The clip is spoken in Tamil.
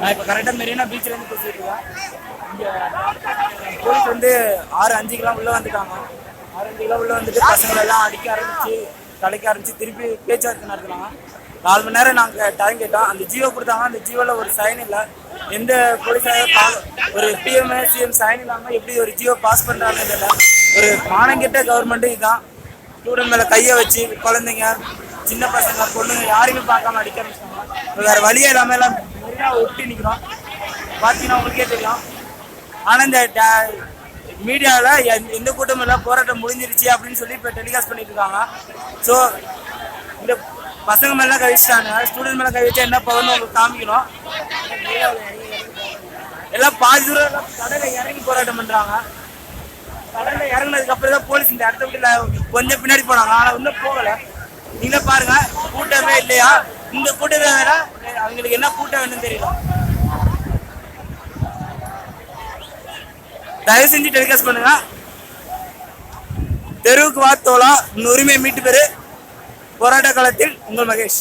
நான் இப்போ கரெக்டாக மெரினா பீச்லேருந்து பேசிட்டு இருக்கேன். இங்கே போலீஸ் வந்து 6:05க்கெல்லாம் உள்ளே வந்துட்டாங்க. 6:05க்கெல்லாம் உள்ளே வந்துட்டு பசங்களெல்லாம் அடிக்க ஆரம்பிச்சு கலைக்க ஆரம்பிச்சு திருப்பி பேச்சுவார்த்தை நடத்தினாங்க. 4 மணி நேரம் நாங்கள் டைம் கேட்டோம். அந்த ஜியோ கொடுத்தாங்க. அந்த ஜியோவில் ஒரு சைன் இல்லை. எந்த போலீஸாக ஒரு பிஎம் சிஎம் சைன் இல்லாமல் எப்படி ஒரு ஜியோ பாஸ் பண்ணுறாங்கன்னு தெரியல. ஒரு மானங்கிட்ட கவர்மெண்ட்டு இதுதான். ஸ்டூடெண்ட் மேலே கையை வச்சு குழந்தைங்க, சின்ன பசங்க, பொண்ணுங்க யாரையுமே பார்க்காம அடிக்க ஆரம்பிச்சிட்டாங்க. வேறு வழியே இல்லாமல் எல்லாம் மெரினா ஒட்டி நிற்கிறோம். பார்த்தீங்கன்னா உங்களுக்கே தெரியும். ஆனால் இந்த மீடியாவில் எந்த கூட்டமும் இல்லை, போராட்டம் முடிஞ்சிருச்சு அப்படின்னு சொல்லி இப்போ டெலிகாஸ்ட் பண்ணிட்டு இருக்காங்க. ஸோ இந்த பசங்க மேலாம் கை வச்சுட்டாங்க. ஸ்டூடெண்ட் மேலே கை வச்சா என்ன பவர்னு உங்களுக்கு காமிக்கணும். எல்லாம் பாதி தூரம் எல்லாம் கடலில் இறங்கி போராட்டம் பண்ணுறாங்க. கடலில் இறங்கினதுக்கு அப்புறம் தான் போலீஸ் இந்த இடத்த விட்டு கொஞ்சம் பின்னாடி போனாங்க. ஆனால் இன்னும் போகலை. நீங்களே பாருங்க, கூட்டமே இல்லையா? இந்த கூட்டமே வேற, அவங்களுக்கு என்ன கூட்டம் வேணும்னு தெரியல. தயவு செஞ்சு டெலிகாஸ்ட் பண்ணுங்க. தெருவுக்கு வா தோழா, உன் உரிமையை மீட்டு பெறு. போராட்ட காலத்தில் உங்கள் மகேஷ்.